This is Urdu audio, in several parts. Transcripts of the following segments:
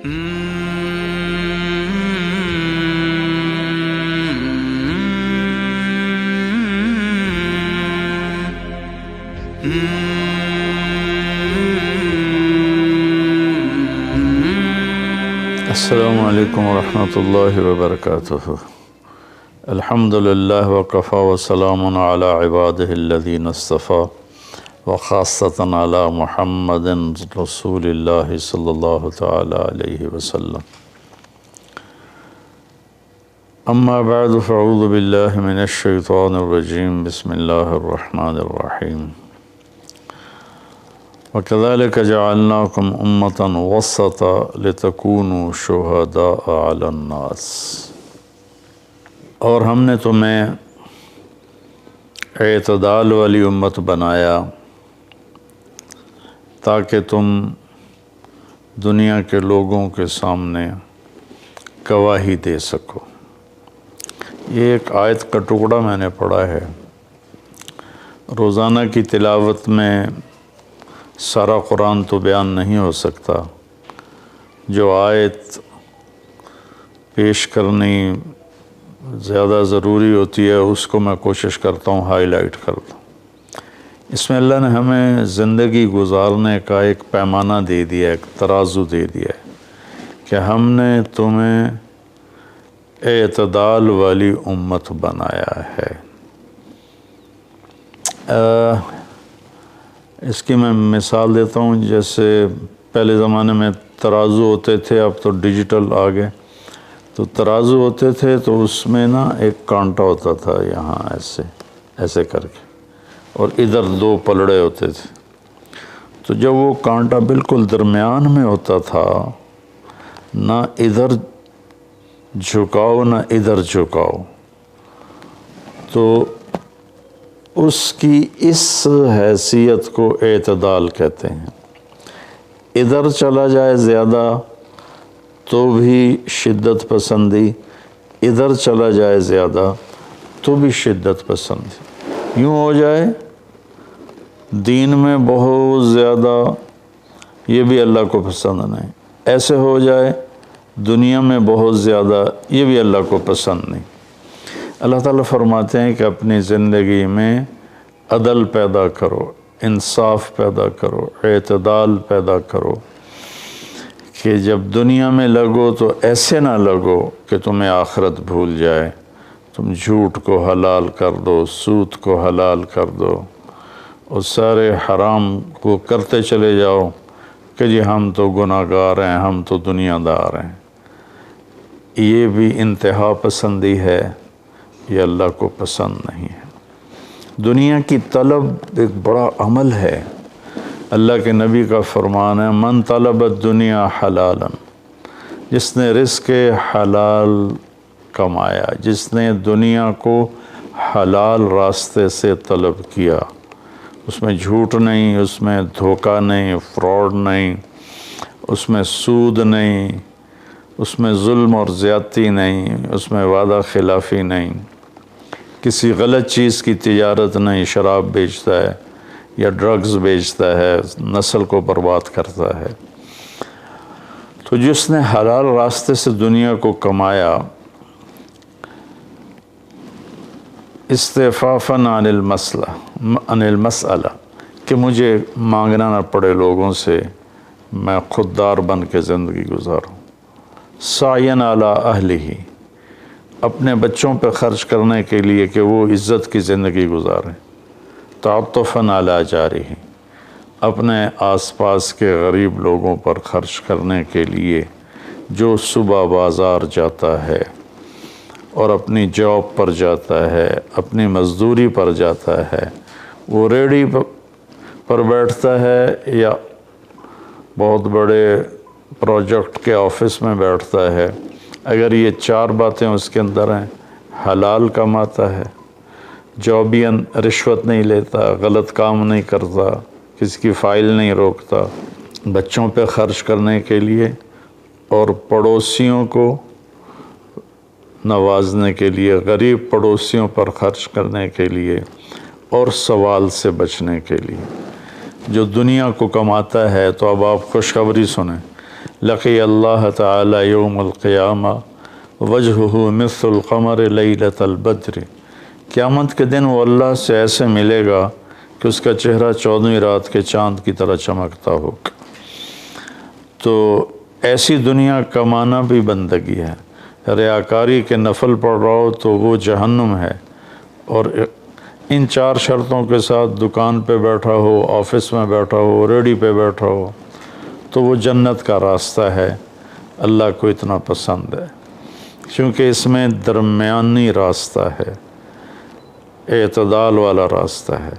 السلام علیکم ورحمۃ اللہ وبرکاتہ۔ الحمدللہ وکفی وسلام علی عبادہ الذین اصطفیٰ وخاصۃ علی محمد رسول اللہ صلی اللہ تعالی علیہ وسلم۔ اما بعد فاعوذ باللہ من الشیطان الرجیم، بسم اللہ الرحمن الرحیم۔ وَكَذَلِكَ جَعَلْنَاكُمْ أُمَّةً وَسَطًا لِتَكُونُوا شُهَدَاءَ عَلَى النَّاسِ، اور ہم نے تمہیں اعتدال والی امت بنایا تاکہ تم دنیا کے لوگوں کے سامنے گواہی دے سکو۔ یہ ایک آیت کا ٹکڑا میں نے پڑھا ہے۔ روزانہ کی تلاوت میں سارا قرآن تو بیان نہیں ہو سکتا، جو آیت پیش کرنی زیادہ ضروری ہوتی ہے اس کو میں کوشش کرتا ہوں ہائی لائٹ کر دوں۔ اس میں اللہ نے ہمیں زندگی گزارنے کا ایک پیمانہ دے دیا، ایک ترازو دے دیا ہے کہ ہم نے تمہیں اعتدال والی امت بنایا ہے۔ اس کی میں مثال دیتا ہوں، جیسے پہلے زمانے میں ترازو ہوتے تھے، اب تو ڈیجیٹل آ گئے۔ تو ترازو ہوتے تھے تو اس میں نا ایک کانٹا ہوتا تھا یہاں ایسے کر کے، اور ادھر دو پلڑے ہوتے تھے۔ تو جب وہ کانٹا بالکل درمیان میں ہوتا تھا، نہ ادھر جھکاؤ نہ ادھر جھکاؤ، تو اس کی اس حیثیت کو اعتدال کہتے ہیں۔ ادھر چلا جائے زیادہ تو بھی شدت پسندی، ادھر چلا جائے زیادہ تو بھی شدت پسندی۔ یوں ہو جائے دین میں بہت زیادہ، یہ بھی اللہ کو پسند نہیں۔ ایسے ہو جائے دنیا میں بہت زیادہ، یہ بھی اللہ کو پسند نہیں۔ اللہ تعالیٰ فرماتے ہیں کہ اپنی زندگی میں عدل پیدا کرو، انصاف پیدا کرو، اعتدال پیدا کرو، کہ جب دنیا میں لگو تو ایسے نہ لگو کہ تمہیں آخرت بھول جائے۔ تم جھوٹ کو حلال کر دو، سود کو حلال کر دو، اور سارے حرام کو کرتے چلے جاؤ کہ جی ہم تو گناہ گار ہیں، ہم تو دنیا دار ہیں۔ یہ بھی انتہا پسندی ہے، یہ اللہ کو پسند نہیں ہے۔ دنیا کی طلب ایک بڑا عمل ہے۔ اللہ کے نبی کا فرمان ہے، من طلب الدنیا حلالا، جس نے رزق حلال کمایا، جس نے دنیا کو حلال راستے سے طلب کیا، اس میں جھوٹ نہیں، اس میں دھوکہ نہیں، فراڈ نہیں، اس میں سود نہیں، اس میں ظلم اور زیادتی نہیں، اس میں وعدہ خلافی نہیں، کسی غلط چیز کی تجارت نہیں، شراب بیچتا ہے یا ڈرگز بیچتا ہے، نسل کو برباد کرتا ہے۔ تو جس نے حلال راستے سے دنیا کو کمایا، استعفافاً عن المسئلہ، کہ مجھے مانگنا نہ پڑے لوگوں سے، میں خوددار بن کے زندگی گزاروں۔ سعیاً علی اہلہ، اپنے بچوں پہ خرچ کرنے کے لیے کہ وہ عزت کی زندگی گزاریں۔ تعطفاً علی جارہ، اپنے آس پاس کے غریب لوگوں پر خرچ کرنے کے لیے، جو صبح بازار جاتا ہے اور اپنی جاب پر جاتا ہے، اپنی مزدوری پر جاتا ہے، وہ ریڑھی پر بیٹھتا ہے یا بہت بڑے پروجیکٹ کے آفس میں بیٹھتا ہے، اگر یہ چار باتیں اس کے اندر ہیں، حلال کماتا ہے، جابین رشوت نہیں لیتا، غلط کام نہیں کرتا، کسی کی فائل نہیں روکتا، بچوں پہ خرچ کرنے کے لیے اور پڑوسیوں کو نوازنے کے لیے، غریب پڑوسیوں پر خرچ کرنے کے لیے، اور سوال سے بچنے کے لیے۔ جو دنیا کو کماتا ہے تو اب آپ خوشخبری سنیں، لقی اللہ تعالی یوم القیامہ وجہہ مثل القمر لیلۃ البدر، قیامت کے دن وہ اللہ سے ایسے ملے گا کہ اس کا چہرہ 14ویں رات کے چاند کی طرح چمکتا ہوگا۔ تو ایسی دنیا کمانا بھی بندگی ہے۔ ریاکاری کے نفل پڑھ رہا ہو تو وہ جہنم ہے، اور ان 4 شرطوں کے ساتھ دکان پہ بیٹھا ہو، آفس میں بیٹھا ہو، ریڈی پہ بیٹھا ہو تو وہ جنت کا راستہ ہے، اللہ کو اتنا پسند ہے، کیونکہ اس میں درمیانی راستہ ہے، اعتدال والا راستہ ہے۔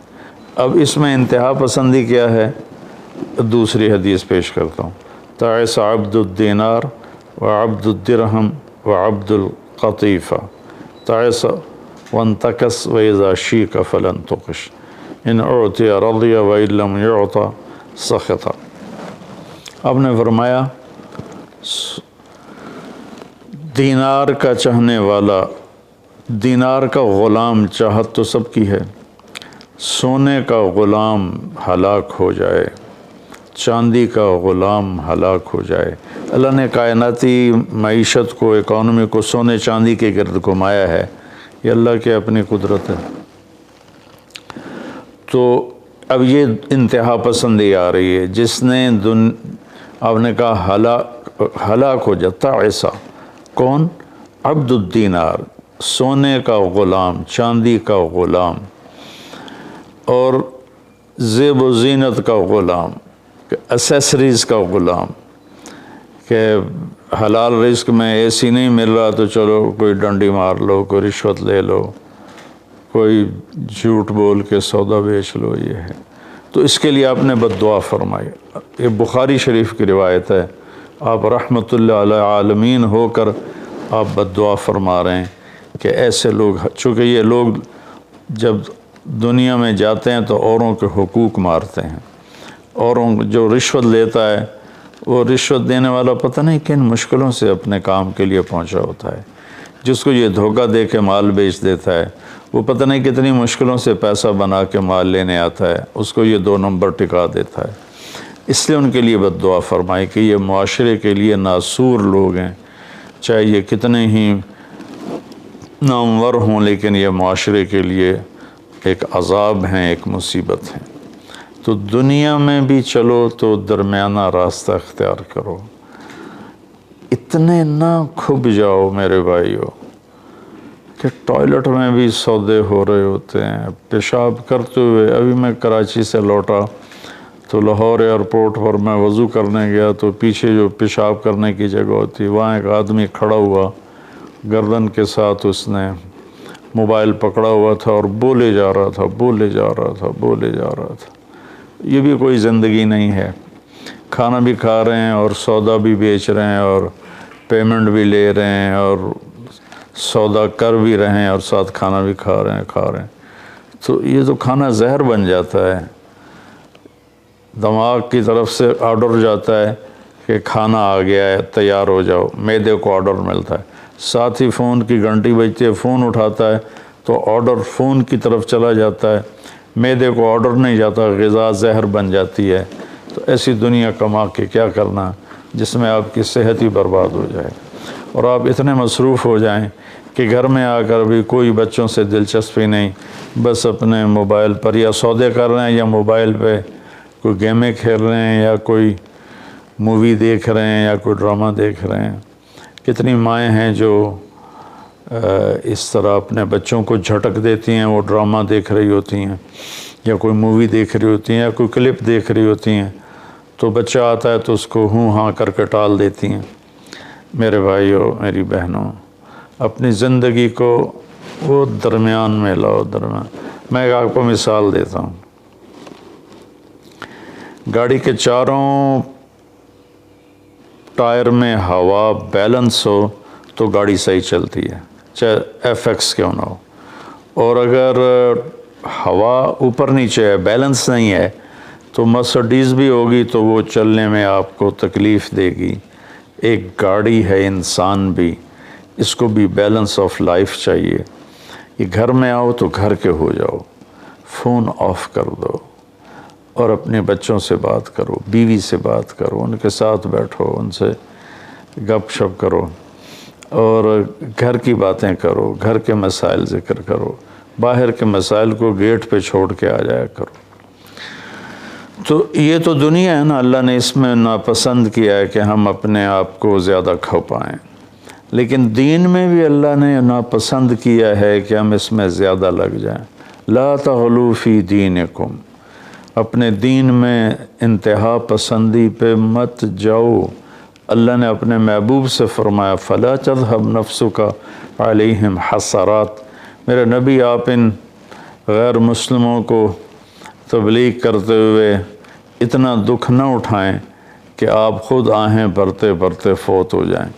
اب اس میں انتہا پسندی کیا ہے؟ دوسری حدیث پیش کرتا ہوں، تعس عبد الدینار وعبد الدرہم وعبد القطیفہ، تعس وانتکس وإذا شیک فلن تقش، ان اعطی رضی وإن لم یعط سخط۔ آپ نے فرمایا دینار کا چاہنے والا، دینار کا غلام چاہت تو سب کی ہے، سونے کا غلام ہلاک ہو جائے، چاندی کا غلام ہلاک ہو جائے۔ اللہ نے کائناتی معیشت کو، اکانومی کو سونے چاندی کے گرد گھمایا ہے، یہ اللہ کی اپنی قدرت ہے۔ تو اب یہ انتہا پسندی آ رہی ہے، جس نے آپ نے کہا ہلاک ہو جاتا ایسا، کون؟ عبد الدینار، سونے کا غلام، چاندی کا غلام، اور زیب و زینت کا غلام، اسیسریز کا غلام، کہ حلال رزق میں ایسی نہیں مل رہا تو چلو کوئی ڈنڈی مار لو، کوئی رشوت لے لو، کوئی جھوٹ بول کے سودا بیچ لو، یہ ہے۔ تو اس کے لیے آپ نے بد دعا فرمائی۔ یہ بخاری شریف کی روایت ہے، آپ رحمت اللہ علیہ عالمین ہو کر آپ بد دعا فرما رہے ہیں کہ ایسے لوگ، چونکہ یہ لوگ جب دنیا میں جاتے ہیں تو اوروں کے حقوق مارتے ہیں، اوروں جو رشوت لیتا ہے، وہ رشوت دینے والا پتہ نہیں کن مشکلوں سے اپنے کام کے لیے پہنچا ہوتا ہے، جس کو یہ دھوکہ دے کے مال بیچ دیتا ہے، وہ پتہ نہیں کتنی مشکلوں سے پیسہ بنا کے مال لینے آتا ہے، اس کو یہ 2 نمبر ٹکا دیتا ہے۔ اس لیے ان کے لیے بد دعا فرمائی کہ یہ معاشرے کے لیے ناسور لوگ ہیں، چاہے یہ کتنے ہی نامور ہوں، لیکن یہ معاشرے کے لیے ایک عذاب ہیں، ایک مصیبت ہیں۔ تو دنیا میں بھی چلو تو درمیانہ راستہ اختیار کرو، اتنے نہ کھب جاؤ میرے بھائیو کہ ٹوائلٹ میں بھی سودے ہو رہے ہوتے ہیں، پیشاب کرتے ہوئے۔ ابھی میں کراچی سے لوٹا تو لاہور ایئرپورٹ پر میں وضو کرنے گیا تو پیچھے جو پیشاب کرنے کی جگہ ہوتی، وہاں ایک آدمی کھڑا ہوا، گردن کے ساتھ اس نے موبائل پکڑا ہوا تھا اور بولے جا رہا تھا، بولے جا رہا تھا، بولے جا رہا تھا۔ یہ بھی کوئی زندگی نہیں ہے، کھانا بھی کھا رہے ہیں اور سودا بھی بیچ رہے ہیں اور پیمنٹ بھی لے رہے ہیں اور سودا کر بھی رہے ہیں اور ساتھ کھانا بھی کھا رہے ہیں۔ تو یہ تو کھانا زہر بن جاتا ہے۔ دماغ کی طرف سے آرڈر جاتا ہے کہ کھانا آ گیا ہے، تیار ہو جاؤ، معدے کو آرڈر ملتا ہے، ساتھ ہی فون کی گھنٹی بجتی ہے، فون اٹھاتا ہے تو آرڈر فون کی طرف چلا جاتا ہے، معدے کو آرڈر نہیں جاتا، غذا زہر بن جاتی ہے۔ تو ایسی دنیا کما کے کیا کرنا جس میں آپ کی صحت ہی برباد ہو جائے اور آپ اتنے مصروف ہو جائیں کہ گھر میں آ کر بھی کوئی بچوں سے دلچسپی نہیں، بس اپنے موبائل پر یا سودے کر رہے ہیں یا موبائل پہ کوئی گیمیں کھیل رہے ہیں یا کوئی مووی دیکھ رہے ہیں یا کوئی ڈرامہ دیکھ رہے ہیں۔ کتنی مائیں ہیں جو اس طرح اپنے بچوں کو جھٹک دیتی ہیں، وہ ڈرامہ دیکھ رہی ہوتی ہیں یا کوئی مووی دیکھ رہی ہوتی ہیں یا کوئی کلپ دیکھ رہی ہوتی ہیں، تو بچہ آتا ہے تو اس کو ہوں ہاں کر کے ٹال دیتی ہیں۔ میرے بھائیو، میری بہنوں، اپنی زندگی کو وہ درمیان میں لاؤ، درمیان۔ میں آپ کو مثال دیتا ہوں، گاڑی کے چاروں ٹائر میں ہوا بیلنس ہو تو گاڑی صحیح چلتی ہے، چاہے ایف ایکس کیوں نہ ہو، اور اگر ہوا اوپر نیچے ہے، بیلنس نہیں ہے، تو مرسڈیز بھی ہوگی تو وہ چلنے میں آپ کو تکلیف دے گی۔ ایک گاڑی ہے، انسان بھی، اس کو بھی بیلنس آف لائف چاہیے۔ یہ گھر میں آؤ تو گھر کے ہو جاؤ، فون آف کر دو، اور اپنے بچوں سے بات کرو، بیوی سے بات کرو، ان کے ساتھ بیٹھو، ان سے گپ شپ کرو، اور گھر کی باتیں کرو، گھر کے مسائل ذکر کرو، باہر کے مسائل کو گیٹ پہ چھوڑ کے آ جایا کرو۔ تو یہ تو دنیا ہے نا، اللہ نے اس میں ناپسند کیا ہے کہ ہم اپنے آپ کو زیادہ کھو پائیں، لیکن دین میں بھی اللہ نے ناپسند کیا ہے کہ ہم اس میں زیادہ لگ جائیں۔ لا تغلو فی دینکم، اپنے دین میں انتہا پسندی پہ مت جاؤ۔ اللہ نے اپنے محبوب سے فرمایا فلا تذهب نفسك علیہم حسرات، میرے نبی آپ ان غیر مسلموں کو تبلیغ کرتے ہوئے اتنا دکھ نہ اٹھائیں کہ آپ خود آہیں بھرتے بھرتے فوت ہو جائیں۔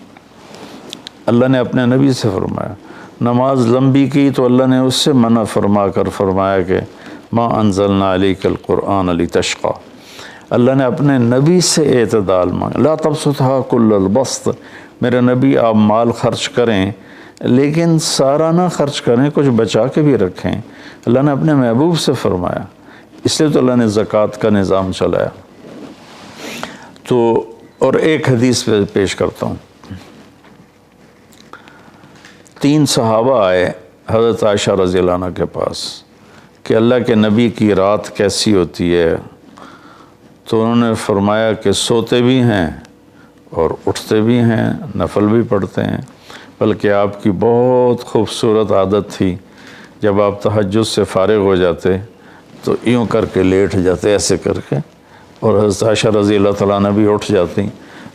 اللہ نے اپنے نبی سے فرمایا، نماز لمبی کی تو اللہ نے اس سے منع فرما کر فرمایا کہ ما انزلنا علیک القرآن لتشقی۔ اللہ نے اپنے نبی سے اعتدال مانگا، لا تبسطھا کل البسط، میرے نبی آپ مال خرچ کریں لیکن سارا نہ خرچ کریں، کچھ بچا کے بھی رکھیں۔ اللہ نے اپنے محبوب سے فرمایا، اس لیے تو اللہ نے زکوٰۃ کا نظام چلایا۔ تو اور ایک حدیث پہ پیش کرتا ہوں، 3 صحابہ آئے حضرت عائشہ رضی اللہ عنہ کے پاس کہ اللہ کے نبی کی رات کیسی ہوتی ہے، تو انہوں نے فرمایا کہ سوتے بھی ہیں اور اٹھتے بھی ہیں، نفل بھی پڑھتے ہیں، بلکہ آپ کی بہت خوبصورت عادت تھی، جب آپ تہجد سے فارغ ہو جاتے تو یوں کر کے لیٹ جاتے، ایسے کر کے، اور حضرت عائشہ رضی اللہ تعالیٰ عنہ بھی اٹھ جاتی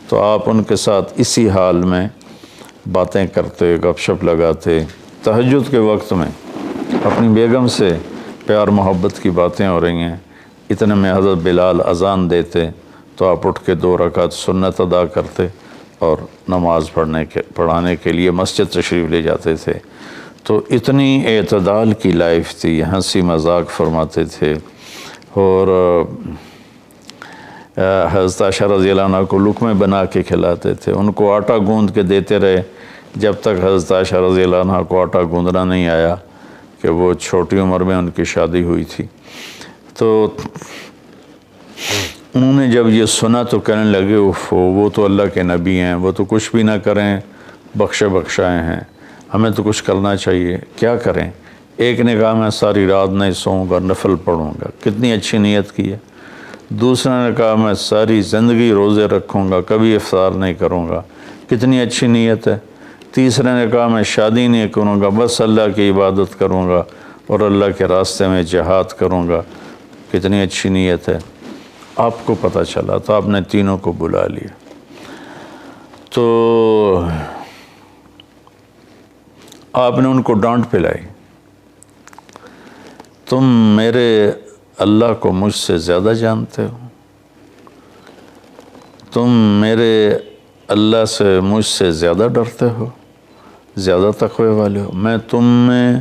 تو آپ ان کے ساتھ اسی حال میں باتیں کرتے، گپ شپ لگاتے، تہجد کے وقت میں اپنی بیگم سے پیار محبت کی باتیں ہو رہی ہیں، اتنے میں حضرت بلال اذان دیتے تو آپ اٹھ کے 2 رکعت سنت ادا کرتے اور نماز پڑھانے کے لیے مسجد تشریف لے جاتے تھے۔ تو اتنی اعتدال کی لائف تھی، ہنسی مذاق فرماتے تھے، اور حضرت عائشہ رضی اللہ عنہ کو لقمے بنا کے کھلاتے تھے، ان کو آٹا گوندھ کے دیتے رہے جب تک حضرت عائشہ رضی اللہ عنہ کو آٹا گوندھنا نہیں آیا، کہ وہ چھوٹی عمر میں ان کی شادی ہوئی تھی۔ تو انہوں نے جب یہ سنا تو کہنے لگے وہ تو اللہ کے نبی ہیں، وہ تو کچھ بھی نہ کریں، بخشے بخشائے ہیں، ہمیں تو کچھ کرنا چاہیے، کیا کریں؟ ایک نے کہا میں ساری رات نہیں سوؤں گا، نفل پڑھوں گا، کتنی اچھی نیت کی ہے۔ دوسرے نے کہا میں ساری زندگی روزے رکھوں گا، کبھی افطار نہیں کروں گا، کتنی اچھی نیت ہے۔ تیسرے نے کہا میں شادی نہیں کروں گا، بس اللہ کی عبادت کروں گا اور اللہ کے راستے میں جہاد کروں گا، کتنی اچھی نیت ہے۔ آپ کو پتہ چلا تو آپ نے تینوں کو بلا لیا۔ تو آپ نے ان کو ڈانٹ پلائی، تم میرے اللہ کو مجھ سے زیادہ جانتے ہو، تم میرے اللہ سے مجھ سے زیادہ ڈرتے ہو، زیادہ تقوی والے ہو، میں تم میں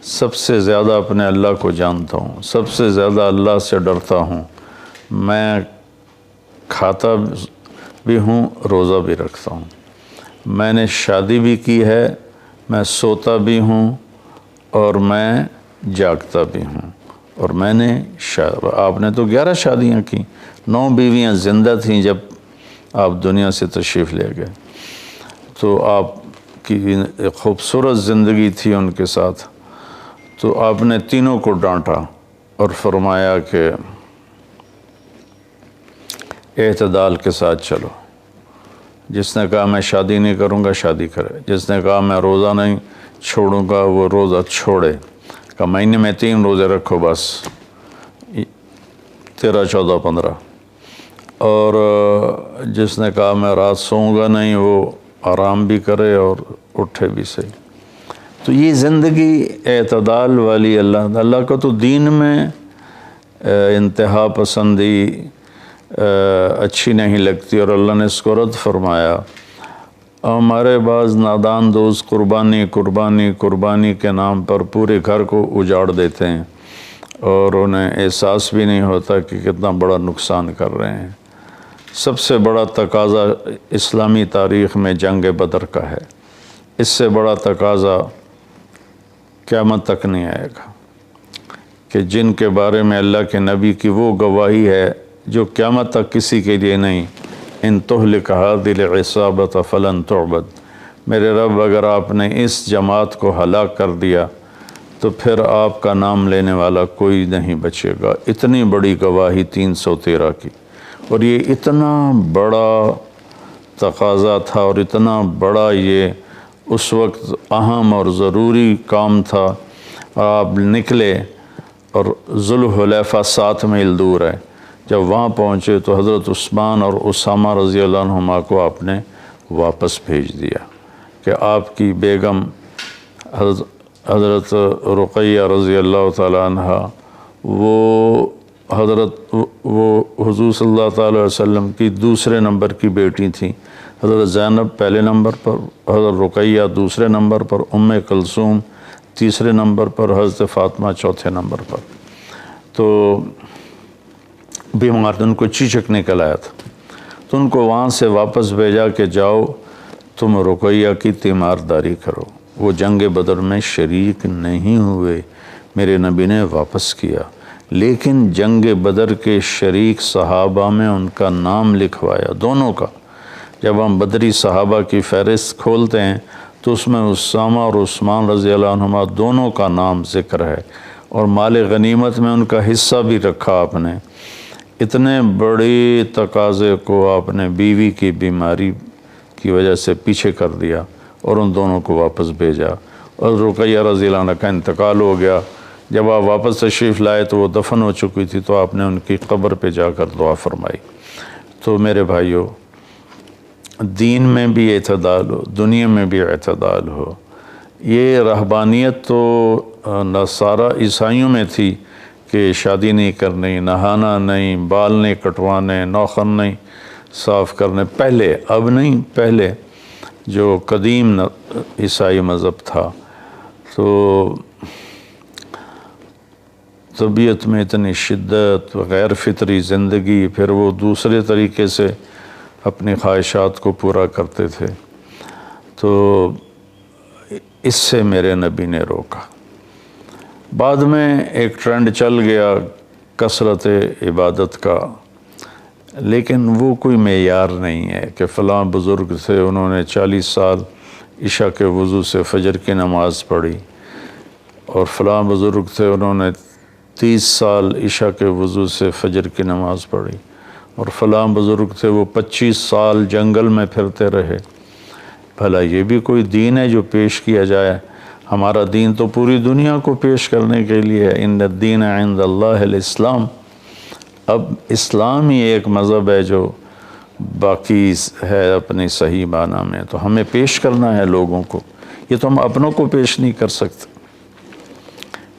سب سے زیادہ اپنے اللہ کو جانتا ہوں، سب سے زیادہ اللہ سے ڈرتا ہوں، میں کھاتا بھی ہوں، روزہ بھی رکھتا ہوں، میں نے شادی بھی کی ہے، میں سوتا بھی ہوں اور میں جاگتا بھی ہوں، اور میں نے آپ نے تو 11 شادیاں کی، 9 بیویاں زندہ تھیں جب آپ دنیا سے تشریف لے گئے، تو آپ کی خوبصورت زندگی تھی ان کے ساتھ۔ تو آپ نے تینوں کو ڈانٹا اور فرمایا کہ اعتدال کے ساتھ چلو، جس نے کہا میں شادی نہیں کروں گا شادی کرے، جس نے کہا میں روزہ نہیں چھوڑوں گا وہ روزہ چھوڑے، کہ مہینے میں 3 روزے رکھو بس، 13، 14، 15، اور جس نے کہا میں رات سوؤں گا نہیں وہ آرام بھی کرے اور اٹھے بھی صحیح۔ تو یہ زندگی اعتدال والی اللہ کو تو دین میں انتہا پسندی اچھی نہیں لگتی، اور اللہ نے اس کو رد فرمایا۔ ہمارے بعض نادان دوست قربانی کے نام پر پورے گھر کو اجاڑ دیتے ہیں اور انہیں احساس بھی نہیں ہوتا کہ کتنا بڑا نقصان کر رہے ہیں۔ سب سے بڑا تقاضا اسلامی تاریخ میں جنگ بدر کا ہے، اس سے بڑا تقاضا قیامت تک نہیں آئے گا کہ جن کے بارے میں اللہ کے نبی کی وہ گواہی ہے جو قیامت تک کسی کے لیے نہیں، ان تہلک هذه العصابۃ فلن تعبد، میرے رب اگر آپ نے اس جماعت کو ہلاک کر دیا تو پھر آپ کا نام لینے والا کوئی نہیں بچے گا۔ اتنی بڑی گواہی 313 کی، اور یہ اتنا بڑا تقاضا تھا اور اتنا بڑا یہ اس وقت اہم اور ضروری کام تھا، اور آپ نکلے اور ذوالحلیفہ 7 میل دور ہے۔ جب وہاں پہنچے تو حضرت عثمان اور اسامہ رضی اللہ عنہما کو آپ نے واپس بھیج دیا کہ آپ کی بیگم حضرت رقیہ رضی اللہ تعالی عنہ وہ حضور صلی اللہ تعالی علیہ وسلم کی دوسرے نمبر کی بیٹی تھیں۔ حضرت زینب پہلے نمبر پر، حضرت رقیہ دوسرے نمبر پر، ام کلثوم تیسرے نمبر پر، حضرت فاطمہ چوتھے نمبر پر۔ تو بیمار ان کو چیچک نکل آیا تھا، تو ان کو وہاں سے واپس بھیجا کہ جاؤ تم رقیہ کی تیمارداری کرو۔ وہ جنگ بدر میں شریک نہیں ہوئے، میرے نبی نے واپس کیا، لیکن جنگ بدر کے شریک صحابہ میں ان کا نام لکھوایا، دونوں کا۔ جب ہم بدری صحابہ کی فہرست کھولتے ہیں تو اس میں اسامہ اور عثمان رضی اللہ عنہما دونوں کا نام ذکر ہے، اور مال غنیمت میں ان کا حصہ بھی رکھا آپ نے۔ اتنے بڑے تقاضے کو آپ نے بیوی کی بیماری کی وجہ سے پیچھے کر دیا اور ان دونوں کو واپس بھیجا، اور رقیہ رضی اللہ عنہ کا انتقال ہو گیا۔ جب آپ واپس تشریف لائے تو وہ دفن ہو چکی تھی، تو آپ نے ان کی قبر پہ جا کر دعا فرمائی۔ تو میرے بھائیو، دین میں بھی اعتدال ہو، دنیا میں بھی اعتدال ہو۔ یہ رہبانیت تو نصارہ عیسائیوں میں تھی کہ شادی نہیں کرنی، نہانا نہیں، بال نہیں کٹوانے، ناخن نہیں صاف کرنے، پہلے، اب نہیں، پہلے جو قدیم عیسائی مذہب تھا۔ تو طبیعت میں اتنی شدت، غیر فطری زندگی، پھر وہ دوسرے طریقے سے اپنی خواہشات کو پورا کرتے تھے، تو اس سے میرے نبی نے روکا۔ بعد میں ایک ٹرینڈ چل گیا کثرت عبادت کا، لیکن وہ کوئی معیار نہیں ہے کہ فلاں بزرگ تھے، انہوں نے 40 سال عشاء کے وضو سے فجر کی نماز پڑھی، اور فلاں بزرگ تھے انہوں نے 30 سال عشاء کے وضو سے فجر کی نماز پڑھی، اور فلاں بزرگ تھے وہ 25 سال جنگل میں پھرتے رہے۔ بھلا یہ بھی کوئی دین ہے جو پیش کیا جائے؟ ہمارا دین تو پوری دنیا کو پیش کرنے کے لیے ہے۔ ان الدین عند اللہ الاسلام۔ اب اسلام ہی ایک مذہب ہے جو باقی ہے اپنی صحیح معنی میں، تو ہمیں پیش کرنا ہے لوگوں کو۔ یہ تو ہم اپنوں کو پیش نہیں کر سکتے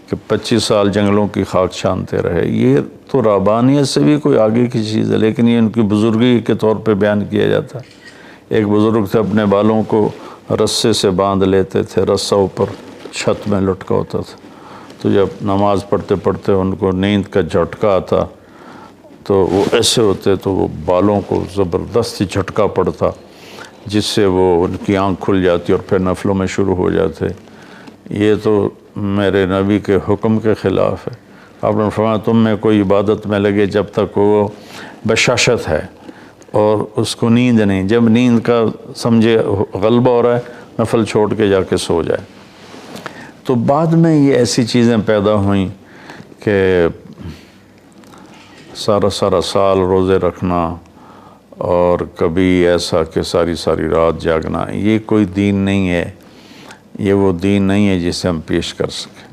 کہ 25 سال جنگلوں کی خاک چھانتے رہے۔ یہ تو رہبانیت سے بھی کوئی آگے کی چیز ہے، لیکن یہ ان کی بزرگی کے طور پہ بیان کیا جاتا ہے۔ ایک بزرگ تھے، اپنے بالوں کو رسے سے باندھ لیتے تھے، رسہ اوپر چھت میں لٹکا ہوتا تھا، تو جب نماز پڑھتے پڑھتے ان کو نیند کا جھٹکا آتا تو وہ ایسے ہوتے تو وہ بالوں کو زبردستی جھٹکا پڑتا، جس سے وہ ان کی آنکھ کھل جاتی اور پھر نفلوں میں شروع ہو جاتے۔ یہ تو میرے نبی کے حکم کے خلاف ہے۔ آپ نے فرمایا تم میں کوئی عبادت میں لگے جب تک وہ بشاشت ہے اور اس کو نیند نہیں، جب نیند کا سمجھے غلبہ ہو رہا ہے نفل چھوڑ کے جا کے سو جائے۔ تو بعد میں یہ ایسی چیزیں پیدا ہوئیں کہ سارا سال روزے رکھنا، اور کبھی ایسا کہ ساری رات جاگنا، یہ کوئی دین نہیں ہے، یہ وہ دین نہیں ہے جسے ہم پیش کر سکیں۔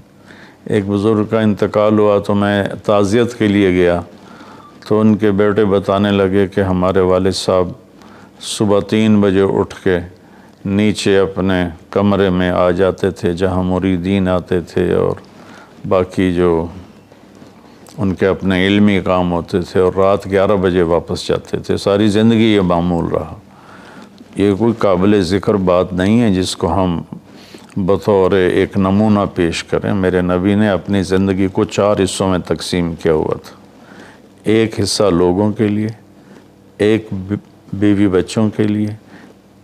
ایک بزرگ کا انتقال ہوا تو میں تعزیت کے لیے گیا، تو ان کے بیٹے بتانے لگے کہ ہمارے والد صاحب صبح 3 بجے اٹھ کے نیچے اپنے کمرے میں آ جاتے تھے جہاں مریدین آتے تھے اور باقی جو ان کے اپنے علمی کام ہوتے تھے، اور رات 11 بجے واپس جاتے تھے۔ ساری زندگی یہ معمول رہا۔ یہ کوئی قابل ذکر بات نہیں ہے جس کو ہم بطور ایک نمونہ پیش کریں۔ میرے نبی نے اپنی زندگی کو 4 حصوں میں تقسیم کیا ہوا تھا۔ ایک حصہ لوگوں کے لیے، ایک بیوی بچوں کے لیے،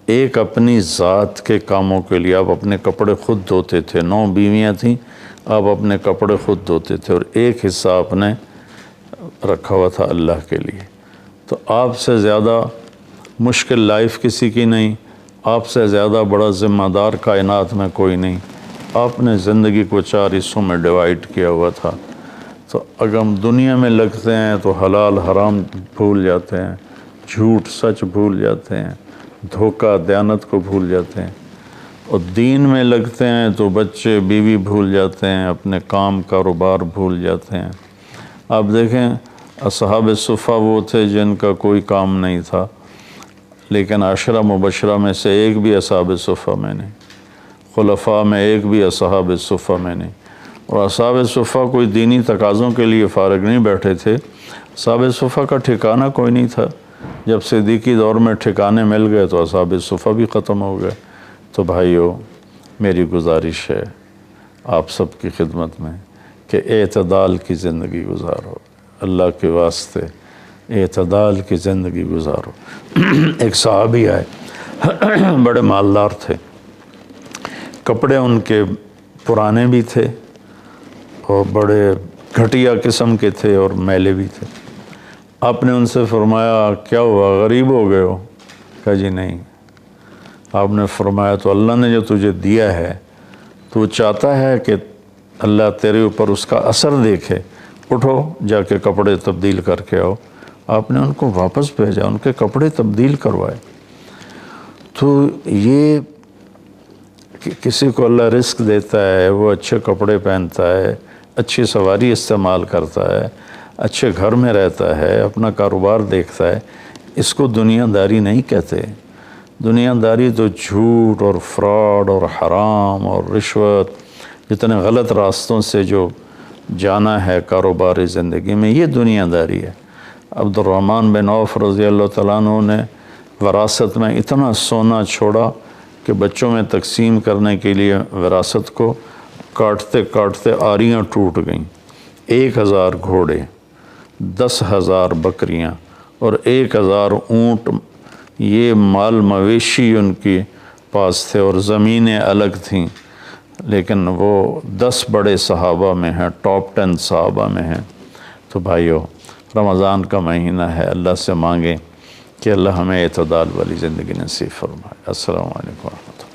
ایک اپنی ذات کے کاموں کے لیے۔ آپ اپنے کپڑے خود دھوتے تھے، 9 بیویاں تھیں، آپ اپنے کپڑے خود دھوتے تھے اور ایک حصہ آپ نے رکھا ہوا تھا اللہ کے لیے۔ تو آپ سے زیادہ مشکل لائف کسی کی نہیں، آپ سے زیادہ بڑا ذمہ دار کائنات میں کوئی نہیں۔ آپ نے زندگی کو 4 حصوں میں ڈیوائیڈ کیا ہوا تھا۔ تو اگر ہم دنیا میں لگتے ہیں تو حلال حرام بھول جاتے ہیں، جھوٹ سچ بھول جاتے ہیں، دھوکہ دیانت کو بھول جاتے ہیں، اور دین میں لگتے ہیں تو بچے بیوی بھول جاتے ہیں، اپنے کام کاروبار بھول جاتے ہیں۔ آپ دیکھیں اصحاب صفہ وہ تھے جن کا کوئی کام نہیں تھا، لیکن 10 مبشرہ میں سے ایک بھی اصحاب صفہ میں نہیں، خلفاء میں ایک بھی اصحاب صفہ میں نہیں۔ اور اصحاب صفہ کوئی دینی تقاضوں کے لیے فارغ نہیں بیٹھے تھے، اصحاب صفہ کا ٹھکانہ کوئی نہیں تھا۔ جب صدیقی دور میں ٹھکانے مل گئے تو اصحاب صفہ بھی ختم ہو گئے۔ تو بھائیو، میری گزارش ہے آپ سب کی خدمت میں کہ اعتدال کی زندگی گزارو، اللہ کے واسطے اعتدال کی زندگی گزارو۔ ایک صحابی آئے، بڑے مالدار تھے، کپڑے ان کے پرانے بھی تھے اور بڑے گھٹیا قسم کے تھے اور میلے بھی تھے۔ آپ نے ان سے فرمایا کیا ہوا، غریب ہو گئے ہو؟ کہا جی نہیں۔ آپ نے فرمایا تو اللہ نے جو تجھے دیا ہے تو وہ چاہتا ہے کہ اللہ تیرے اوپر اس کا اثر دیکھے، اٹھو جا کے کپڑے تبدیل کر کے آؤ۔ آپ نے ان کو واپس بھیجا، ان کے کپڑے تبدیل کروائے۔ تو یہ کہ کسی کو اللہ رزق دیتا ہے، وہ اچھے کپڑے پہنتا ہے، اچھی سواری استعمال کرتا ہے، اچھے گھر میں رہتا ہے، اپنا کاروبار دیکھتا ہے، اس کو دنیا داری نہیں کہتے۔ دنیا داری تو جھوٹ اور فراڈ اور حرام اور رشوت، جتنے غلط راستوں سے جو جانا ہے کاروباری زندگی میں، یہ دنیا داری ہے۔ عبد الرحمن بن عوف رضی اللہ تعالیٰ عنہ نے وراثت میں اتنا سونا چھوڑا کہ بچوں میں تقسیم کرنے کے لیے وراثت کو کاٹتے کاٹتے آریاں ٹوٹ گئیں۔ 1000 گھوڑے، 10,000 بکریاں اور 1000 اونٹ، یہ مال مویشی ان کے پاس تھے، اور زمینیں الگ تھیں، لیکن وہ 10 بڑے صحابہ میں ہیں، ٹاپ 10 صحابہ میں ہیں۔ تو بھائیو، رمضان کا مہینہ ہے، اللہ سے مانگیں کہ اللہ ہمیں اعتدال والی زندگی نصیب فرمائے۔ السلام علیکم ورحمۃ اللہ۔